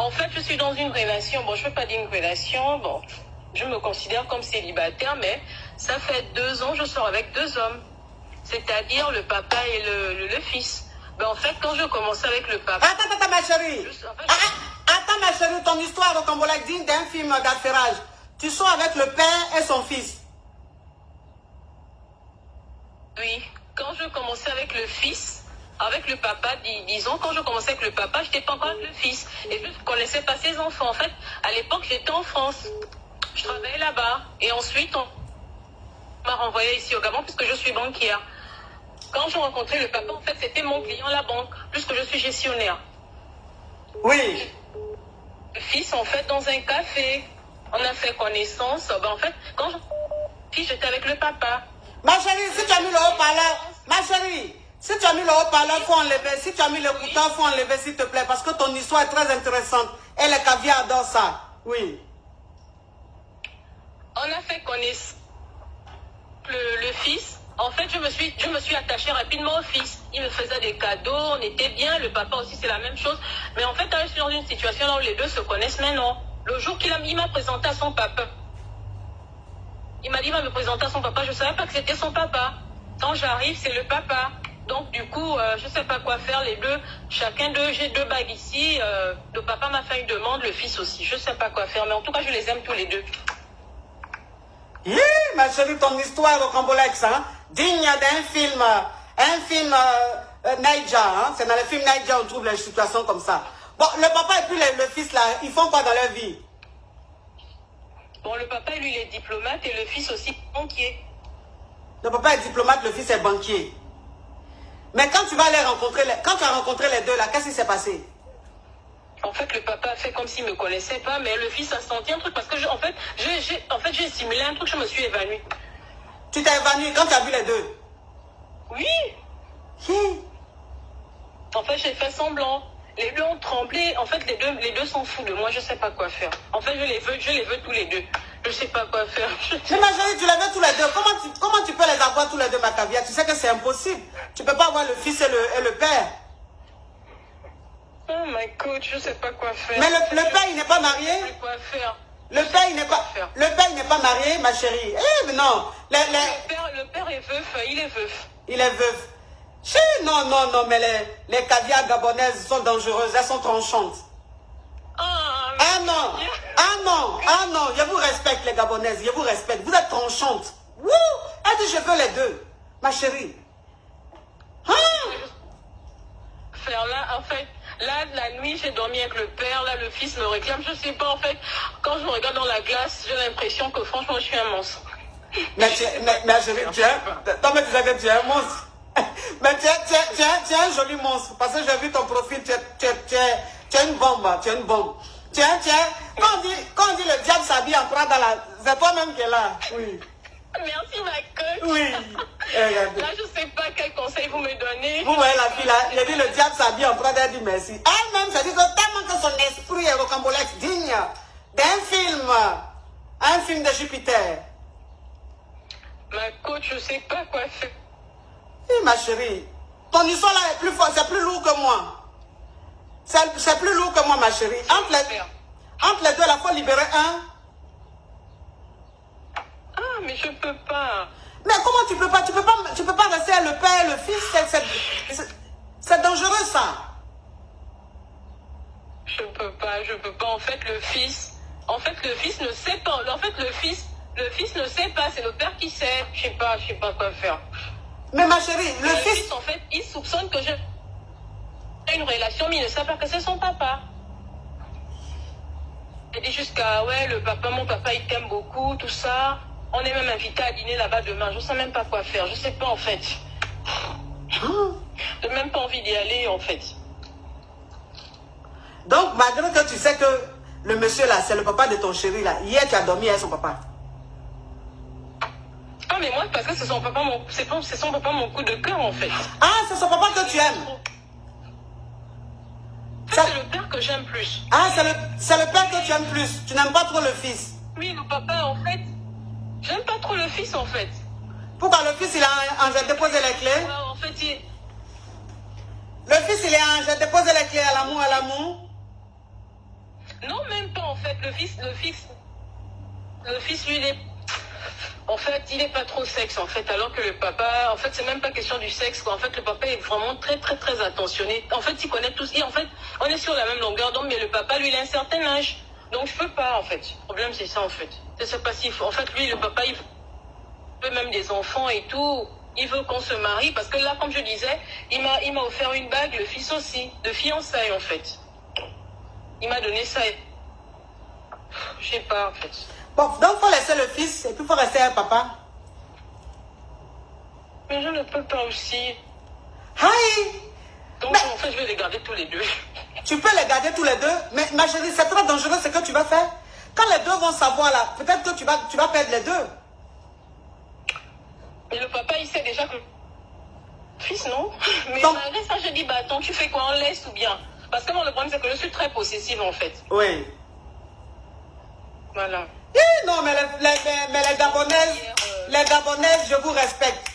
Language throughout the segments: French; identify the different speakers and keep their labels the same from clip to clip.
Speaker 1: En fait, je suis dans une relation, bon, je ne peux pas dire une relation, bon, je me considère comme célibataire, mais ça fait 2 ans que je sors avec 2 hommes, c'est-à-dire le papa et le fils. Ben, en fait, quand je commençais avec le papa...
Speaker 2: Attends, ma chérie. Attends, ma chérie, ton histoire au Cambodge digne d'un film d'affairage. Tu sors avec le père et son fils.
Speaker 1: Oui, quand je commençais avec le fils... Avec le papa, disons, quand je commençais avec le papa, je n'étais pas encore avec le fils. Et je ne connaissais pas ses enfants. En fait, à l'époque, j'étais en France. Je travaillais là-bas. Et ensuite, on m'a renvoyé ici au Gabon puisque je suis banquière. Quand j'ai rencontré le papa, en fait, c'était mon client à la banque, puisque je suis gestionnaire.
Speaker 2: Oui.
Speaker 1: Le fils, en fait, dans un café, on a fait connaissance. Ben, en fait, quand j'étais avec le papa.
Speaker 2: Ma chérie, si tu as mis le haut-parleur, ma chérie, si tu as mis le haut-parleur, il faut enlever. Si tu as mis l'écouteur, il faut enlever, s'il te plaît, parce que ton histoire est très intéressante. Et les caviars adorent ça. Oui.
Speaker 1: On a fait connaissance le fils. En fait, je me suis attachée rapidement au fils. Il me faisait des cadeaux, on était bien. Le papa aussi, c'est la même chose. Mais en fait, je suis dans une situation là où les deux se connaissent maintenant. Le jour il m'a présenté à son papa, il m'a dit, il va me présenter à son papa. Je ne savais pas que c'était son papa. Quand j'arrive, c'est le papa. Donc, du coup, je ne sais pas quoi faire. Les deux, chacun d'eux, j'ai 2 bagues ici. Le papa m'a fait une demande, le fils aussi. Je ne sais pas quoi faire. Mais en tout cas, je les aime tous les deux.
Speaker 2: Ma chérie, ton histoire au Cambolex, hein, digne d'un film, Naija, hein, c'est dans les films Naija on trouve les situations comme ça. Bon, le papa et puis le fils là, ils font quoi dans leur vie?
Speaker 1: Bon, le papa, lui, il est diplomate et le fils aussi banquier.
Speaker 2: Le papa est diplomate, le fils est banquier. Mais quand tu vas les rencontrer, quand tu as rencontré les deux là, qu'est-ce qui s'est passé?
Speaker 1: En fait, le papa a fait comme s'il ne me connaissait pas, mais le fils a senti un truc parce que, en fait, j'ai simulé un truc, je me suis évanouie.
Speaker 2: Tu t'es évanouie quand tu as vu les deux?
Speaker 1: Oui. En fait, j'ai fait semblant. Les deux ont tremblé. En fait, les deux s'en foutent de moi, je ne sais pas quoi faire. En fait, je les veux tous les deux. Je ne sais pas quoi faire.
Speaker 2: Mais ma chérie, tu les veux tous les deux. Comment tu peux les avoir tous les deux, ma caviar? Tu sais que c'est impossible. Tu ne peux pas avoir le fils et le père.
Speaker 1: Oh my God, je ne sais pas quoi faire.
Speaker 2: Mais le père, il n'est pas marié?
Speaker 1: Je ne sais pas quoi faire.
Speaker 2: Le père, il n'est pas marié, ma chérie. Eh, mais non.
Speaker 1: Le père est veuf, il est veuf.
Speaker 2: Il est veuf. Non, mais les caviars gabonaises sont dangereuses, elles sont tranchantes. Ah non, je vous respecte les gabonaises, je vous respecte. Vous êtes tranchantes. Wouh! Elle dit je veux les deux, ma chérie.
Speaker 1: Faire là, en fait, là, la nuit, j'ai dormi avec le père, là, le fils me réclame, je sais pas, en fait, quand je me regarde dans la glace, j'ai l'impression que franchement, je suis un monstre.
Speaker 2: Mais chérie, tu es un monstre. Mais tu es un joli monstre, parce que j'ai vu ton profil, tu es une bombe, tu es une bombe. Quand on dit le diable s'habille en Prada, c'est toi-même qui es là. Oui.
Speaker 1: Merci, ma coach.
Speaker 2: Oui.
Speaker 1: Là, je sais pas quel conseil vous me donnez.
Speaker 2: Vous voyez la fille là, elle dit le diable s'habille en Prada, elle dit merci. Elle-même, ça dit que tellement que son esprit est rocambolesque, digne un film de Jupiter.
Speaker 1: Ma coach, je sais pas quoi faire.
Speaker 2: Oui, ma chérie, ton histoire là est plus forte, c'est plus lourd que moi. C'est plus lourd que moi, ma chérie. Entre les deux, il faut libérer un.
Speaker 1: Ah, mais je peux pas.
Speaker 2: Mais comment tu peux pas? Tu peux pas rester le père et le fils. C'est dangereux, ça.
Speaker 1: Je peux pas. En fait, le fils ne sait pas. En fait, le fils ne sait pas. C'est le père qui sait. Je sais pas quoi faire.
Speaker 2: Mais ma chérie, le fils,
Speaker 1: en fait, il soupçonne que j'ai une relation, mais il ne sait pas que c'est son papa. Il dit jusqu'à, ouais, mon papa, il t'aime beaucoup, tout ça. On est même invité à dîner là-bas demain. Je ne sais même pas quoi faire. Je ne sais pas, en fait. Je n'ai même pas envie d'y aller, en fait.
Speaker 2: Donc, malgré que tu sais que le monsieur là, c'est le papa de ton chéri là. Hier, tu as dormi avec son papa.
Speaker 1: Ah, mais moi, parce que c'est son papa, c'est son papa, mon coup de cœur, en fait.
Speaker 2: Ah, c'est son papa que tu aimes.
Speaker 1: C'est le père que j'aime plus.
Speaker 2: Ah, c'est le père que tu aimes plus. Tu n'aimes pas trop le fils.
Speaker 1: Oui, le papa, en fait. J'aime pas trop le fils, en fait.
Speaker 2: Pourquoi le fils, il a j'ai déposé les clés?
Speaker 1: Ouais, en fait,
Speaker 2: Le fils, il est j'ai déposé les clés à l'amour.
Speaker 1: Non, même pas en fait. Le fils, lui, il est... En fait, il n'est pas trop sexe, en fait, alors que le papa, en fait, c'est même pas question du sexe, quoi. En fait, le papa est vraiment très, très, très attentionné. En fait, il connaît tous. Et en fait, on est sur la même longueur d'onde, mais le papa, lui, il a un certain âge. Donc, je peux pas, en fait. Le problème, c'est ça, en fait. Je sais pas s'il faut. En fait, lui, le papa, il veut même des enfants et tout. Il veut qu'on se marie, parce que là, comme je disais, il m'a offert une bague, le fils aussi, de fiançailles, en fait. Il m'a donné ça. Je sais pas, en fait.
Speaker 2: Bon, donc, faut laisser le fils, et puis faut rester un papa.
Speaker 1: Mais je ne peux pas aussi.
Speaker 2: Hi!
Speaker 1: Donc,
Speaker 2: Mais
Speaker 1: en fait, je vais les garder tous les deux.
Speaker 2: tu peux les garder tous les deux, mais ma chérie, c'est très dangereux ce que tu vas faire. Quand les deux vont savoir là, peut-être que tu vas perdre les deux.
Speaker 1: Mais le papa, il sait déjà que... Fils, non? Mais
Speaker 2: Donc,
Speaker 1: malgré ça, je dis, bah attends, tu fais quoi? On laisse ou bien? Parce que moi, le problème, c'est que je suis très possessive, en fait.
Speaker 2: oui.
Speaker 1: Voilà.
Speaker 2: Non, mais les Gabonaises, je vous respecte.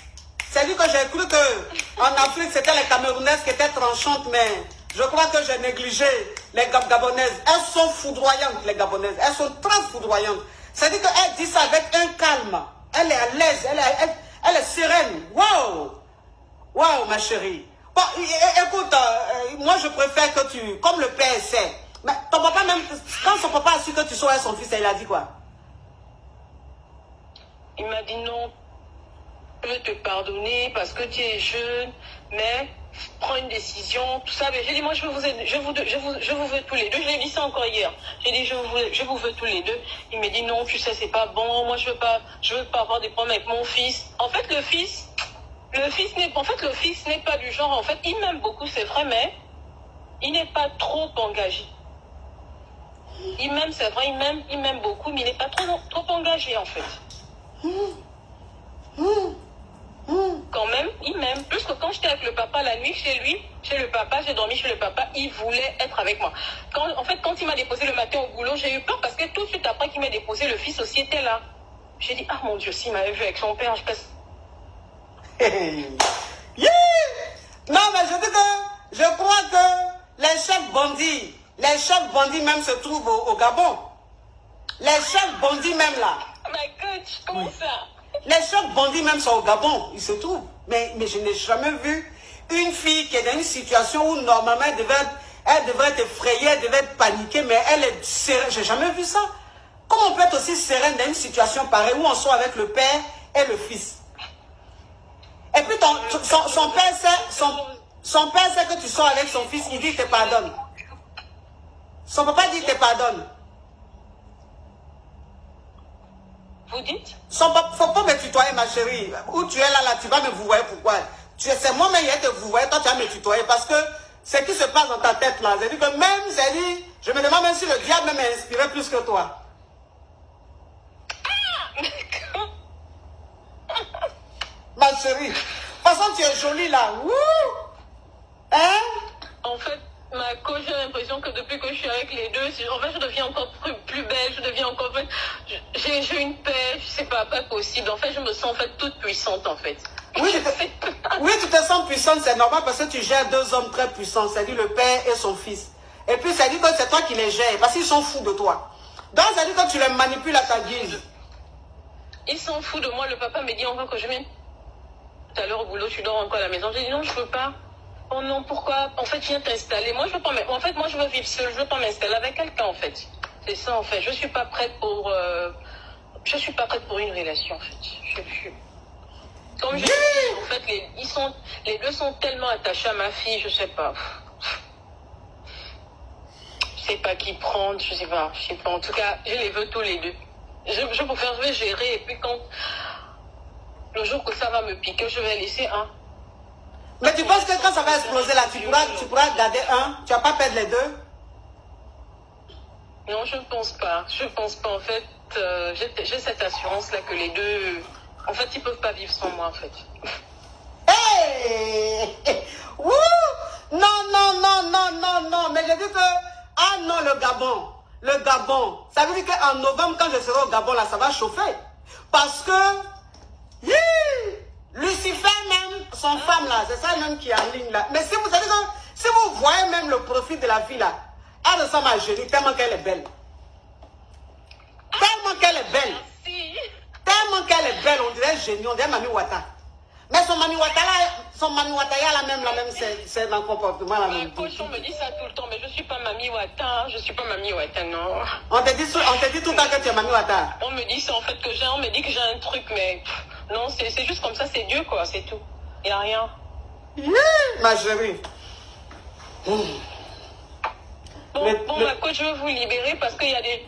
Speaker 2: C'est lui que j'ai cru qu'en Afrique, c'était les Camerounaises qui étaient tranchantes, mais je crois que j'ai négligé les Gabonaises. Elles sont foudroyantes, les Gabonaises. Elles sont très foudroyantes. C'est-à-dire qu'elles disent ça avec un calme. Elle est à l'aise, elle est sereine. Waouh! Waouh, ma chérie. Bon, écoute, moi je préfère que tu, comme le père sait, mais ton papa même, quand son papa a su que tu serais son fils, il a dit quoi?
Speaker 1: Il m'a dit non, je veux te pardonner parce que tu es jeune, mais prends une décision, tout ça. Mais j'ai dit, moi je veux vous aider, je vous veux tous les deux. Je l'ai dit ça encore hier. J'ai dit, je vous veux tous les deux. Il m'a dit non, tu sais, c'est pas bon. Moi je veux pas avoir des problèmes avec mon fils. En fait, le fils n'est pas du genre, en fait, il m'aime beaucoup, c'est vrai, mais il n'est pas trop engagé. Il m'aime, c'est vrai, il m'aime beaucoup, mais il n'est pas trop engagé, en fait. Quand même, il m'aime. Plus que quand j'étais avec le papa la nuit chez lui, chez le papa, j'ai dormi chez le papa, il voulait être avec moi. Quand il m'a déposé le matin au boulot, j'ai eu peur parce que tout de suite après qu'il m'a déposé, le fils aussi était là. J'ai dit, ah mon Dieu, s'il m'avait vu avec son père, je passe.
Speaker 2: Yeah! Non, mais je crois que les chefs bandits même se trouvent au Gabon. Les chefs bandits même là.
Speaker 1: My coach, comment ça?
Speaker 2: Les chefs bandits même sont au Gabon, ils se trouvent. Mais je n'ai jamais vu une fille qui est dans une situation où normalement elle devrait être effrayée, elle devrait être paniquée, mais elle est sereine. J'ai jamais vu ça. Comment on peut être aussi sereine dans une situation pareille où on soit avec le père et le fils? Et puis son père sait que tu sors avec son fils, il dit te pardonne. Son papa dit te pardonne.
Speaker 1: Vous dites?
Speaker 2: Son papa, faut pas me tutoyer ma chérie. Où tu es là, tu vas me vouvoyer, pourquoi? C'est moi-même qui te vouvoyer, toi tu vas me tutoyer parce que ce qui se passe dans ta tête là, c'est-à-dire que même, je me demande même si le diable m'a inspiré plus que toi. Ma chérie, de toute façon tu es jolie là. Wouh! Hein?
Speaker 1: En fait, ma coach, j'ai l'impression que depuis que je suis avec les deux, en fait, je deviens encore plus belle, je deviens encore... En fait, j'ai une paix, je sais pas possible. En fait, je me sens en fait toute puissante, en fait.
Speaker 2: Oui, tu te sens puissante, c'est normal parce que tu gères deux hommes très puissants, c'est-à-dire le père et son fils. Et puis, c'est-à-dire que c'est toi qui les gères, parce qu'ils sont fous de toi. Donc, c'est-à-dire que tu les manipules à ta guise.
Speaker 1: Ils sont fous de moi. Le papa me dit encore que je viens tout à l'heure au boulot, tu dors encore à la maison. J'ai dit non, je veux pas. Oh non, pourquoi? En fait, viens t'installer. Moi, je veux pas. En fait, moi, je veux vivre seule. Je veux pas m'installer avec quelqu'un, en fait. C'est ça, en fait. Je suis pas prête pour. Je suis pas prête pour une relation, en fait. Comme je dis, en fait, les deux sont tellement attachés à ma fille, je sais pas. Je sais pas qui prendre, je sais pas. En tout cas, je les veux tous les deux. Je préfère, je vais gérer. Et puis quand le jour que ça va me piquer, je vais laisser un.
Speaker 2: Mais tu penses que quand ça va exploser là, tu pourras garder un? Tu vas pas perdre les deux?
Speaker 1: Non, je ne pense pas. Je pense pas. En fait, j'ai cette assurance-là que les deux... En fait, ils peuvent pas vivre sans moi, en fait.
Speaker 2: Hey! Wouh! Non. Mais je dis que... Ah non, le Gabon. Ça veut dire qu'en novembre, quand je serai au Gabon, là, ça va chauffer. Parce que... Lucifer même, son femme là, c'est ça même qui est en ligne là. Mais si vous savez, si vous voyez même le profil de la fille là, Elle ressemble à Génie tellement qu'elle est belle. Tellement qu'elle est belle.
Speaker 1: Merci.
Speaker 2: Tellement qu'elle est belle, on dirait Génie, on dirait Mami Wata. Mais son Mami Wata là, il a la même, c'est dans le comportement. La même.
Speaker 1: Coach, on me dit ça tout le temps, mais je ne suis pas Mami Wata. Je ne suis pas Mami Wata, non.
Speaker 2: On te dit tout le temps que tu es Mami Wata.
Speaker 1: On me dit ça en fait on me dit que j'ai un truc, mais non, c'est juste comme ça, c'est Dieu quoi, c'est tout. Il n'y a rien.
Speaker 2: Ma chérie.
Speaker 1: Ma coach, je veux vous libérer parce qu'il y a des...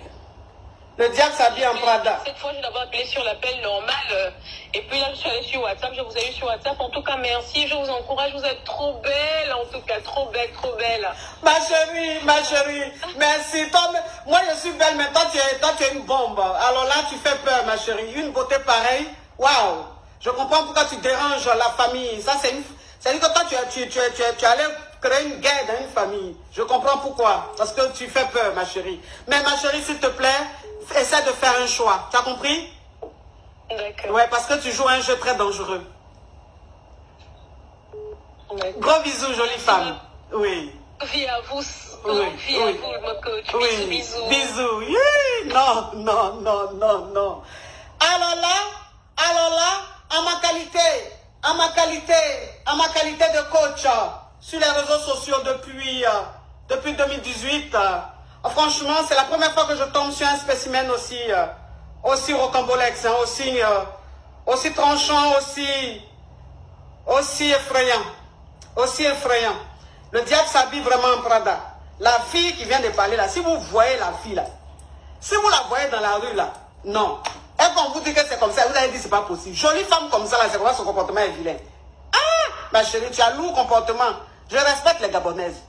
Speaker 2: Le diable s'habille en Prada.
Speaker 1: Cette fois, j'ai d'abord appelé sur l'appel normal. Et puis là, je suis allée sur WhatsApp. Je vous ai eu sur WhatsApp. En tout cas, merci. Je vous encourage. Vous êtes trop belle. En tout cas, trop belle, trop belle.
Speaker 2: Ma chérie. Merci. Moi, je suis belle, mais toi, tu es une bombe. Alors là, tu fais peur, ma chérie. Une beauté pareille. Waouh. Je comprends pourquoi tu déranges la famille. Ça, c'est-à-dire que toi, tu allais créer une guerre dans une famille. Je comprends pourquoi. Parce que tu fais peur, ma chérie. Mais ma chérie, s'il te plaît, essaie de faire un choix. Tu as compris?
Speaker 1: D'accord.
Speaker 2: Ouais, parce que tu joues un jeu très dangereux. Gros bisous, jolie femme. Oui.
Speaker 1: Vie à vous.
Speaker 2: Oui.
Speaker 1: Vie à vous, mon coach.
Speaker 2: Oui.
Speaker 1: Bisous.
Speaker 2: Bisous. Non. Alors là, en ma qualité de coach sur les réseaux sociaux depuis 2018, franchement, c'est la première fois que je tombe sur un spécimen aussi rocambolex, aussi tranchant, aussi effrayant. Le diable s'habille vraiment en Prada. La fille qui vient de parler là, si vous voyez la fille là, si vous la voyez dans la rue là, non. Et quand vous dites que c'est comme ça, vous allez dire c'est pas possible. Jolie femme comme ça là, c'est quoi son comportement est vilain. Ah, ma chérie, tu as lourd comportement. Je respecte les Gabonaises.